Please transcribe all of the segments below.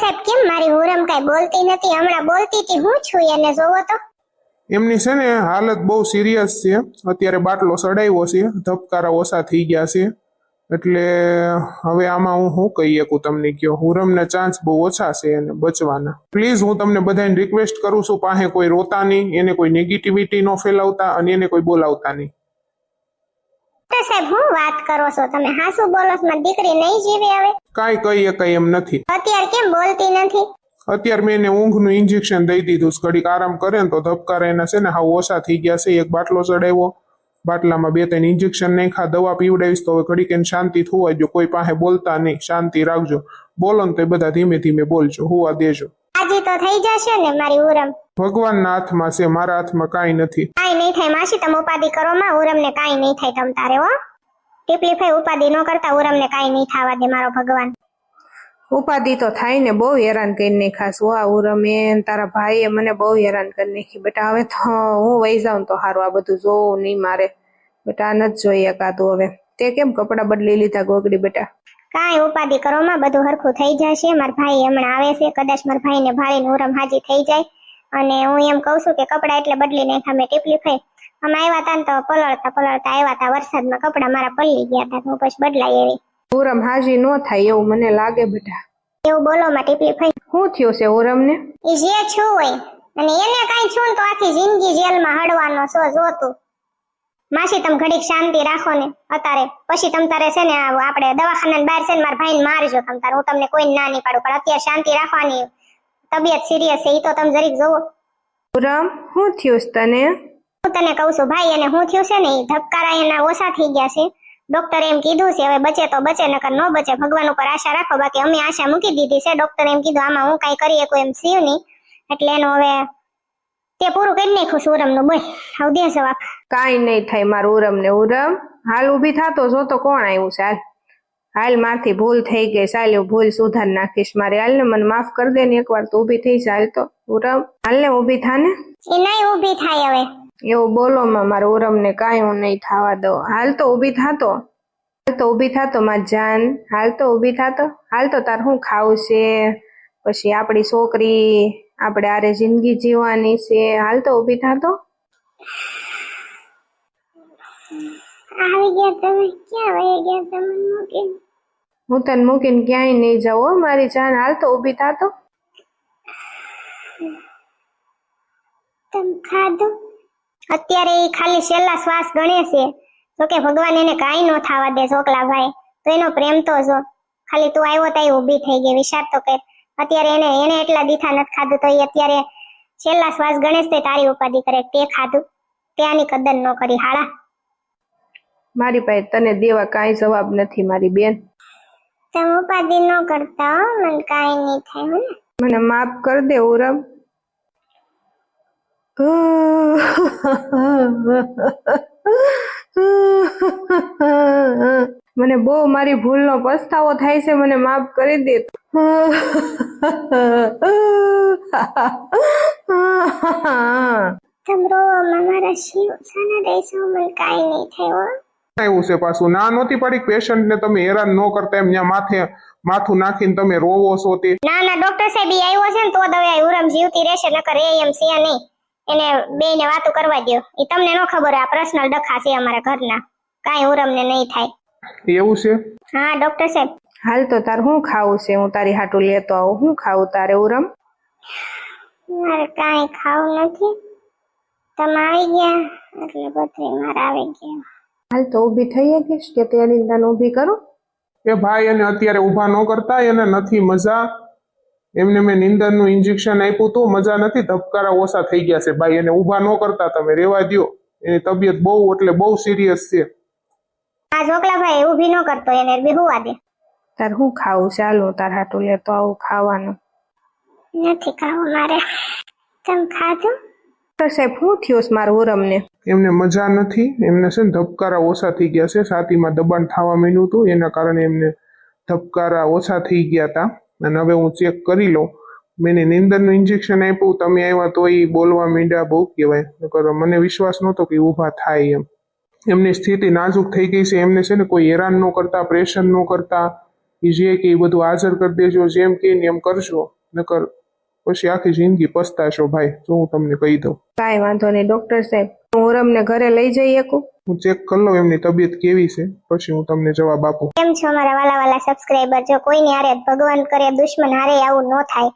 સાહેબ કેમ મારી હુરમ કાઈ બોલતી નથી? હમણાં બોલતી હતી, હું છું એને જોવો તો. એમની છે ને હાલત બહુ સિરિયસ છે, અત્યારે બાટલો સડાવ્યો છે, ધબકારા ઓછા થઈ ગયા છે, એટલે હવે આમાં હું શું કહી શકું તમને કયો, હુરમને ચાન્સ બહુ ઓછા છે એને બચવાના. પ્લીઝ હું તમને બધાને રિક્વેસ્ટ કરું છું, પાસે કોઈ રોતા નહીં, એને કોઈ નેગેટિવિટી ન ફેલાવતા અને એને કોઈ બોલાવતા નહીં. ડોક્ટર સાહેબ હું વાત કરો છો તમે? હાસુ બોલો છો? મારી દીકરી નહીં જીવે હવે? કાંઈ કહી શકાય એમ નથી. અત્યારે કેમ બોલતી નથી? અત્યારે મેં એને ઊંઘનું ઇન્જેક્શન દઈ દીધું, ઘડીક આરામ કરે ને તો ધબકારા એના છે ને હાવ ઓછા થઈ ગયા છે. એક બાટલો ચડાવ્યો, બાટલામાં 2-3 ઇન્જેક્શન નાખ્યા, દવા પીવડાવીશ તો હવે ઘડીક એને શાંતિ થવા જો. કોઈ પાસે બોલતા નહીં, શાંતિ રાખજો. બોલો ને તો બધા ધીમે ધીમે બોલજો, હુવા દેજો. આજે તો થઈ જશે ને મારી ઉરમ? ભગવાનના હાથમાં છે, મારા હાથમાં કાંઈ નથી. કાંઈ નહીં થાય માસી, તમે ઉપાધિ કરો માં. ઉરમને કાંઈ નહીં થાય તમ તારે હો. ટીપલી ભાઈ ઉપાધિ ન કરતા, ઉરમને કાંઈ નહીં થવા દે મારો ભગવાન. ઉપાધિ તો થાય ને, બહુ હેરાન કરીને ખાસ હો આ ઉરમે. તારા ભાઈએ મને બહુ હેરાન કરી નાખી બેટા. હવે તો હું વહી જાઉં તો સારું, આ બધું જોવું નહીં મારે બેટા. આ નથી જોઈએ કાતું. હવે તે કેમ કપડા બદલી લીધા ગોગડી બેટા? કાંઈ ઉપાધિ કરો માં, બધું હરખું થઈ જશે. મારા ભાઈ હમણાં આવે છે, કદાચ મારા ભાઈને ભાળીને ઉરમ હાજી થઈ જાય. અને હું એમ કહું છું કે કપડા એટલે બદલી નાખ્યા મેં. ટીપલી ભાઈ અમે આવ્યા હતા ને તો પલળતા આવ્યા હતા વરસાદમાં, કપડા મારા પલળી ગયા હતા, હું પછી બદલાઈ એવી. ઉરમ હાજી ન થાય એવું મને લાગે બેટા. એવું બોલો માં ટીપલી ભાઈ. શું થયું છે ઉરમને? એ જે છું હોય, અને એને કાંઈ છું ને તો આખી જિંદગી જેલમાં હડવાનો છો જોતું. માસી તમે ઘડીક શાંતિ રાખો ને અત્યારે, પછી તમ તારે છે ને આપણે દવાખાના બહાર છે ને મારા ભાઈને મારજો તમ તારે. હું તમને કોઈ ના નહીં પાડું, પણ અત્યારે શાંતિ રાખવાની. તબિયત સિરિયસ છે, એ તો તમે જરીક જોવો. ઉરમ શું થયું તને? હું તને કહું છું ભાઈ, એને શું થયું છે ને, ધબકારા એના ઓછા થઈ ગયા છે. ડોક્ટરે એમ કીધું છે હવે બચે તો બચે, નકર ન બચે. ભગવાન ઉપર આશા રાખો, બાકી અમે આશા મૂકી દીધી છે. ડોક્ટરે એમ કીધું આમાં હું કઈ કરીએ કોઈ એમ થયું નહીં, એટલે એનું હવે તે પૂરું કરી નાખ્યું છે ઉરમનું. બોલ હવે દે જવાબ. કાંઈ નહીં થાય મારું ઉરમ ને. ઉરમ હાલ ઊભી થાતો જો તો કોણ આવ્યું છે? હાલ હાલ, મારથી ભૂલ થઈ ગઈ, ચાલ ભૂલ સુધાર નાખીશ મારી. હાલ ને મને માફ કરી દે ને એકવાર, તો ઊભી થઈ ચાલ તો. ઉરમ હાલ ને ઊભી થા ને. એ નહીં ઊભી થાય હવે. એવું બોલો માં મારા ઉરમ ને કાંઈ હું નહીં થવા દઉં. હાલ તો ઊભી થાતો, હાલ તો ઊભી થાતો મારી જાન. હાલ તો ઊભી થાતો. હાલ તો તાર શું ખાવું છે? પછી આપણી છોકરી, આપણે આરે જિંદગી જીવવાની છે. હાલ તો ઊભી થાતો. આવી ગયા તમે? ક્યાં વહી ગયા તમે મૂકીને? હું તને મૂકીને ક્યાંય નહીં જાઉં મારી જાન. હાલ તો ઊભી થાતો. તમે ખાધું? અત્યારે એ ખાલી છેલ્લા શ્વાસ ગણે છે, તો કે ભગવાન એને કાંઈ ન થવા દે ચોકલા ભાઈ. તો એનો પ્રેમ તો જો, ખાલી તું આવ્યો તો ઊભી થઈ ગઈ. વિચાર તો કર, અત્યારે એને એટલા દીઠા નથી ખાધું, તો એ અત્યારે છેલ્લા શ્વાસ ગણેશ તે તારી ઉપાધિ કરે. તે ખાધું, ત્યાંની કદર ન કરી હાળા. મારી પાસે તને દેવા કાંઈ જવાબ નથી મારી બેન. તમે ઉપાધિ ન કરતા હો, મને કાંઈ નહીં થાય. મને માફ કરી દે ઉરમ. મને બહુ મારી ભૂલનો પસ્તાવો થાય છે, મને માફ કરી દે. તમરો મારા શિવ સાના દેશો, મને કાંઈ નહીં થાય. એવું છે પાછું ના નહોતી પડી પેશન્ટને તમે હેરાન ન કરતા, એમ ત્યાં માથું નાખીને તમે રોવો છો તે. ના ડોક્ટર સાહેબ આવ્યો છે ને તો દવા ઉરમ જીવતી રહેશે, નકર એમ છે નહીં. એને બેયને વાતો કરવા દો. એ તમને ન ખબર, આ પર્સનલ ડખા છે અમારા ઘરના. કાંઈ ઉરમને નહીં થાય. એવું છે? હા ડોક્ટર સાહેબ. હાલ તો તાર શું ખાવું છે? હું તારી હાટું લેતો આવું. શું ખાવું તારે ઉરમ? મારે કાંઈ ખાવું નથી. તમે આવી ગયા એટલે બધું મારે આવી ગયા. હાલ તો ઊભી થઈ ગઈશ કે તે નિંદાને ઊભી કરું? એ ભાઈ એને અત્યારે ઊભા ન કરતા, એને નથી મજા. એમને મેં નિંદરનું ઇન્જેક્શન આપ્યું તો મજા નથી, ધબકારા ઓછા થઈ ગયા છે ભાઈ. એને ઊભા ન કરતા, તમે રેવા દો. એની તબિયત બહુ એટલે બહુ સિરિયસ છે. આ જોકલા ભાઈ ઊભી ન કરતો, એને બેહવા દે. તાર શું ખાવું? ચાલો તાર હાટું લેતો આવું ખાવાનું. નથી ખાવું મારે. તમે ખાધું? સાહેબ શું થયું મારું ઉરમને? એમને મજા નથી, એમને છે ને ધબકારા ઓછા થઈ ગયા છે, છાતીમાં દબાણ થવા માંડ્યું હતું, એના કારણે એમને ધબકારા ઓછા થઈ ગયા હતા. અને હવે હું ચેક કરી લઉં. મેં નિંદરનું ઇન્જેક્શન આપ્યું, તમે આવ્યા તો એ બોલવા માંડ્યા, બહુ કહેવાય. મને વિશ્વાસ નહોતો કે ઊભા થાય એમ. એમની સ્થિતિ નાજુક થઈ ગઈ છે. એમને છે ને કોઈ હેરાન ન કરતા, પ્રેશર ન કરતા, એ જે કે એ બધું હાજર કરી દેજો, જેમ કે ને એમ કરજો, નકર પછી આખી જિંદગી પસ્તાશો ભાઈ, જો હું તમને કહી દઉં. કાંઈ વાંધો નહીં ડોક્ટર સાહેબ, હું ઉરમને ઘરે લઈ જઈ શકું? હું ચેક કરી લઉં એમની તબિયત કેવી છે, પછી હું તમને જવાબ આપું. કેમ છો મારા વાલા વાલા સબસ્ક્રાઇબર? જો કોઈની હારે ભગવાન કરે દુશ્મન હારે આવું ન થાય.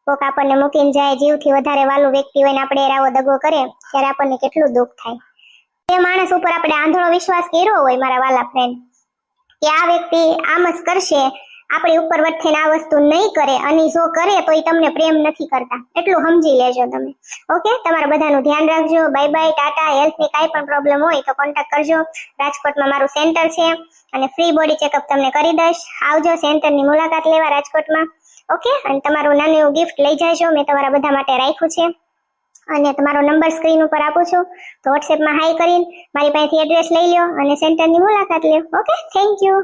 કોક આપણને મૂકીને જાય, જીવથી વધારે વાલું વ્યક્તિ હોય ને આપણે આવો દગો કરે ત્યારે આપણને કેટલું દુઃખ થાય. તે માણસ ઉપર આપણે આંધળો વિશ્વાસ કર્યો હોય મારા વાલા ફ્રેન્ડ, કે આ વ્યક્તિ આમ જ કરશે, આપણી ઉપર વચ્ચે આ વસ્તુ નહીં કરે, અને જો કરે તો એ તમને પ્રેમ નથી કરતા, એટલું સમજી લેજો તમે. ઓકે, તમારા બધાનું ધ્યાન રાખજો. Bye bye, Tata. હેલ્થની કાંઈ પણ પ્રોબ્લેમ હોય તો કોન્ટેક્ટ કરજો. રાજકોટમાં મારું સેન્ટર છે અને ફ્રી બોડી ચેકઅપ તમને કરી દઈશ. આવજો સેન્ટરની મુલાકાત લેવા રાજકોટમાં. ઓકે, અને તમારું નાનું એવું ગિફ્ટ લઈ જાયજો, મેં તમારા બધા માટે રાખ્યું છે. અને તમારો નંબર સ્ક્રીન ઉપર આપું છું, તો વોટ્સએપમાં હાઈ કરીને મારી પાસેથી એડ્રેસ લઈ લો અને સેન્ટરની મુલાકાત લો. Okay, thank you.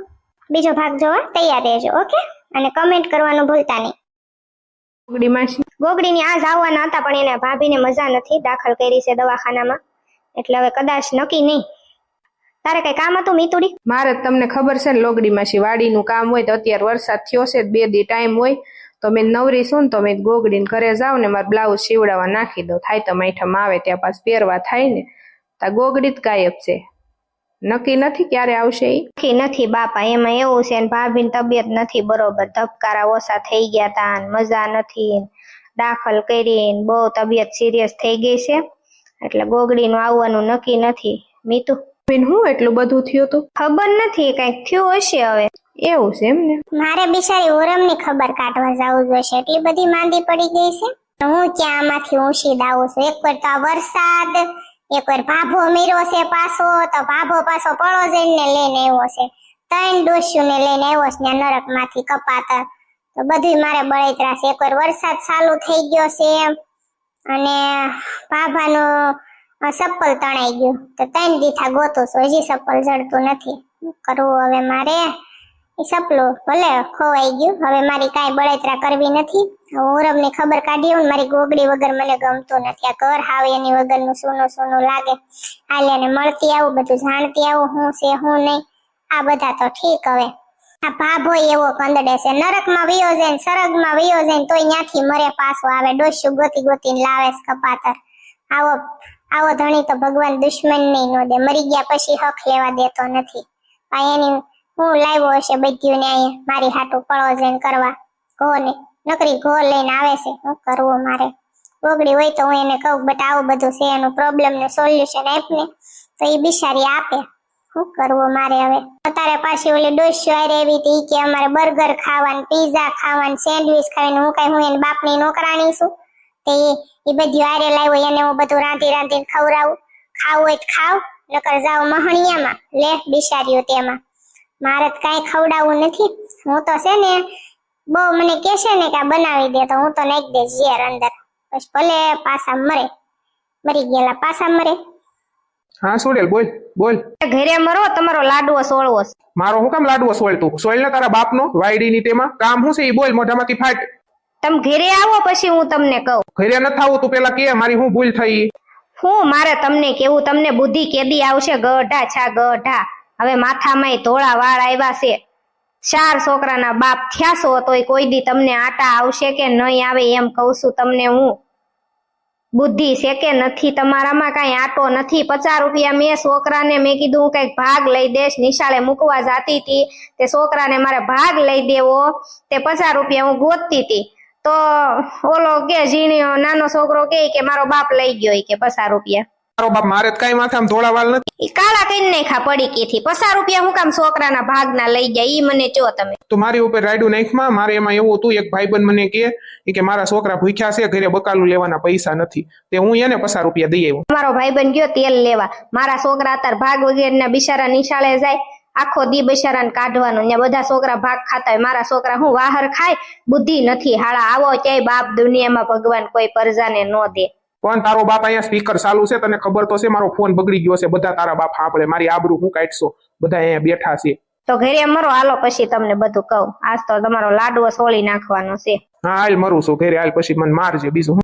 બીજો ભાગ જોવા તૈયાર રહેજો. ઓકે, અને કમેન્ટ કરવાનું ભૂલતા નહીં. ગોગડી માસી, ગોગડીની આજ આવવાના હતા પણ એને ભાભીને મજા નથી, દાખલ કરી છે દવાખાનામાં, એટલે હવે કદાચ નક્કી નહીં. તારે કઈ કામ હતું મીતુડી? મારે તમને ખબર છે ને લોગડી માસી, વાડીનું કામ હોય તો અત્યારે વરસાદ થયો છે, 2 દી ટાઈમ હોય તો મેં નવરી છું ને તો મેં ગોગડીને ઘરે જાઉં ને મારે બ્લાઉઝ સીવડાવવા નાખી દઉં. થાય તો માઠમ આવે ત્યાં પાસ પહેરવા થાય ને. તા ગોગડી જ ગાયબ છે, નક્કી નથી ક્યારે આવશે એ. નક્કી નથી બાપા, એમાં એવું છે ને ભાભીની તબિયત નથી બરોબર, ધબકારા ઓછા થઈ ગયા તા, મજા નથી, દાખલ કરીને બહુ તબિયત સિરિયસ થઈ ગઈ છે, એટલે ગોગડીનું આવવાનું નક્કી નથી. મીતુ, હું એટલું બધું થયું તું? ખબર નથી, કઈક થયું હશે હવે. એવું છે એમ ને? મારે બિચારી ઓરમની ખબર કાઢવા જવું જોઈશે, એટલી બધી માંદી પડી ગઈ છે. હું ક્યાં આમાંથી ઊંચી દાવું છું. એક વાર તો આ વરસાદ, એક વાર ભાભો મીરો છે પાછો, તો ભાભો પાછો પડોજને લઈને આવ્યો છે, 3 ડોસ્યુને લઈને આવ્યો છે નરક માંથી કપાતર, તો બધું મારે બળતરા છે. એક વાર વરસાદ ચાલુ થઈ ગયો છે અને ભાભાનું ચપ્પલ તણાઈ ગયું, તો 3 દીથા ગોતું છું, હજી ચપ્પલ જડતું નથી. શું કરવું હવે મારે? એ સપલું ભલે ખોવાઈ ગયું, હવે મારી કાંઈ બળતરા કરવી નથી. ઉરમની ખબર કાઢી આવું, મારી ગોગડી વગર મને ગમતું નથી. આ ઘર હાવ એની વગરનું સૂનું સૂનું લાગે. આલ્યાને મળતી આવું, બધું જાણતી આવું, હું છે હું નહીં, આ બધા તો ઠીક. હવે આ ભાભો એવો કંદડે છે, નરકમાં વયો જાય ને સરગમાં વયો જાય તોય ત્યાંથી મરે પાછો આવે, ડોસ્યું ગોતી ગોતીને લાવે છે કપાતર. આવો ધણી તો ભગવાન દુશ્મન નહીં નો દે, મરી ગયા પછી હક લેવા દેતો નથી. આ એની હું લાવ્યો હશે બધ્યું ને અહીંયા મારી હાટું પડોજન કરવા, ઘો ને નકરી ઘો લઈને આવે છે. શું કરવું મારે? ગોગડી હોય તો હું એને કહું બટ આવું બધું છે, એનું પ્રોબ્લેમ નું સોલ્યુશન આપને તો એ બિચારી આપે. શું કરવું મારે હવે? અત્યારે પાછી ઓલી ડોસ્યું આરે એવી હતી કે અમારે બર્ગર ખાવાનું, પીઝા ખાવાનું, સેન્ડવિચ ખાવાનું. હું કઈ હું એને બાપની નોકરાણી છું? તે એ બધી આરે લાવ્યો, એને હું બધું રાંધીને ખવડાવું. ખાવું હોય તો ખાવ, નકર જાવ મહણિયામાં લે બિચાર્યું તેમાં. મારે તો કાંઈ ખવડાવવું નથી. હું તો છે ને બહુ મને કહેશે ને કે આ બનાવી દે તો હું તો નાખી દઈશ ઝેર અંદર, પછી ભલે પાછા મરે, મરી ગયેલા પાછા મરે. હા સોડેલ, બોલ બોલ. ઘરે મરો, તમારો લાડવો સોળવો. મારો હું કામ લાડવો સોળતું? સોળ ને તારા બાપનો વાયડીની, તેમાં કામ શું છે એ બોલ, મોઢામાંથી ફાટ. તમે ઘરે આવો પછી હું તમને કહું. ઘરે ન થાવું તું પેલા કે મારી હું ભૂલ થઈ. હું મારે તમને કેવું, તમને બુદ્ધિ કેદી આવશે? ગઢા છા ગઢા, હવે માથામાં ધોળા વાળ આવ્યા છે. 4 છોકરાના બાપ થયા છો તોય કોઈ દી તમને આટા આવશે કે નહીં આવે એમ કહું છું તમને હું. બુદ્ધિ છે કે નથી તમારામાં? કાંઈ આટો નથી. 50 રૂપિયા મેં છોકરાને મેં કીધું હું કઈક ભાગ લઈ દઈશ, નિશાળે મૂકવા જાતી હતી, તે છોકરાને મારે ભાગ લઈ દેવો, તે 50 રૂપિયા હું ગોતતી હતી, તો ઓલો કે ઝીણ્યો નાનો છોકરો કે મારો બાપ લઈ ગયો કે 50 રૂપિયા. મારો બાપ મારે કઈ માથામાં ધોળા વાળ નથી. કાળા કઈ નાખા પડી થી 50 રૂપિયા હું કામ છોકરાના ભાગના લઈ ગયા? ઈ મને ચો તમે. તો મારી ઉપર રાયડું નાખમાં. મારે એમાં એવું હતું, એક ભાઈબંધ મને કે મારા છોકરા ભૂખ્યા છે, ઘરે બકાલું લેવાના પૈસા નથી, તે હું એને 50 રૂપિયા દઈ આવ્યો. મારો ભાઈબંધ ગયો તેલ લેવા, મારા છોકરા અત્યારે ભાગ વગેરેના બિચારા નિશાળે જાય, આખો દી બિચારાને કાઢવાનું, ને બધા છોકરા ભાગ ખાતા હોય, મારા છોકરા હું વાહર ખાય? બુદ્ધિ નથી હાળા. આવો ક્યાંય બાપ દુનિયામાં ભગવાન કોઈ પરજાને ન દે. પણ તારો બાપ અહીંયા સ્પીકર ચાલુ છે, તને ખબર તો છે મારો ફોન બગડી ગયો છે, બધા તારા બાપ સાંભળે, મારી આબરૂ હું કાઢશો, બધા અહીંયા બેઠા છે. તો ઘરે મરો, હાલો પછી તમને બધું કહું. આજ તો તમારો લાડવો સોળી નાખવાનો છે. હા હાલ મરું છું ઘરે, હાલ પછી મને મારજે બીજું.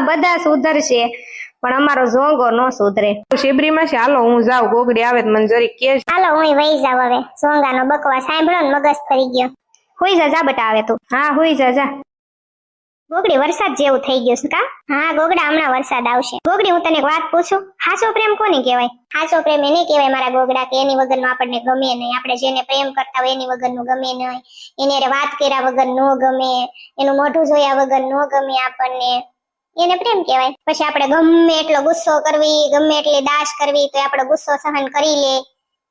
બધા સુધરશે પણ અમારો ઝોંગો નો સુધરે. શિબરીમાં છે, હાલો હું જાઉં, ગોગડી આવે મને જરી કે. હાલો હું વહી જાવ હવે, ઝોંગાનો બકવા સાંભળો ને મગજ ફરી ગયો. હોઈ જા બટા આવે તું. હા હુઈ જા જા. ગોગડી વરસાદ જેવું થઈ ગયું છે કા? હા ગોગડા હમણાં વરસાદ આવશે. ગોગડી હું તને એક વાત પૂછું, હાચો પ્રેમ કોને કહેવાય? હાચો પ્રેમ એને કહેવાય મારા ગોગડા કે એની વગરનું આપણને ગમે નહીં. આપણે જેને પ્રેમ કરતા હોય એની વગરનું ગમે નહીં, એની હારે વાત કર્યા વગર નો ગમે, એનું મોઢું જોયા વગર નો ગમે આપણને, એને પ્રેમ કહેવાય. પછી આપણે ગમે એટલો ગુસ્સો કરવી, ગમે એટલી દાશ કરવી તો આપણો ગુસ્સો સહન કરી લે,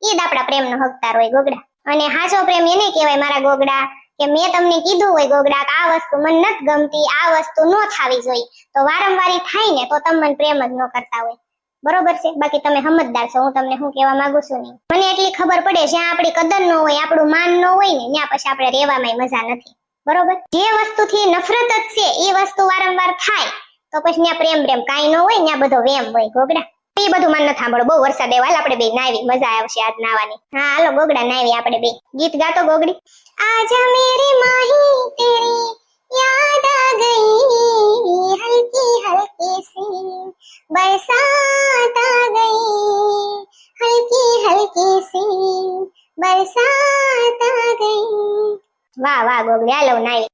એ જ આપણા પ્રેમનો હકદાર હોય ગોગડા. અને હાચો પ્રેમ એને કહેવાય મારા ગોગડા કે મેં તમને કીધું હોય ગોગડા કે આ વસ્તુ મને નથી ગમતી, આ વસ્તુ નો થાવી જોઈએ, તો વારંવારી થાય ને તો તમે મને પ્રેમ જ ન કરતા હોય. બરોબર છે? બાકી તમે સમજદાર છો, હું તમને શું કહેવા માંગુ છું નહીં. મને એટલી ખબર પડે જ્યાં આપણી કદર ન હોય, આપણું માન ન હોય ને ત્યાં પછી આપણે રહેવામાં મજા નથી. બરોબર? જે વસ્તુથી નફરત જ છે એ વસ્તુ વારંવાર થાય તો પછી ત્યાં પ્રેમ કાંઈ ન હોય, ત્યાં બધો વેમ હોય ગોગડા. એ બધું મને નથી સાંભળો, બહુ વરસાદ આવ્યો, હાલ આપણે બે નાવી, મજા આવશે આજ નાવાની. હા હાલો ગોગડા નાવી આપણે બે. ગીત ગાતો ગોગડી. आजा मेरी माही तेरी याद आ गई, हल्की हल्की सी बरसात आ गई, हल्की हल्की सी बरसात आ गई. વાહ વાહ ગોગડી, હાલો નાવી.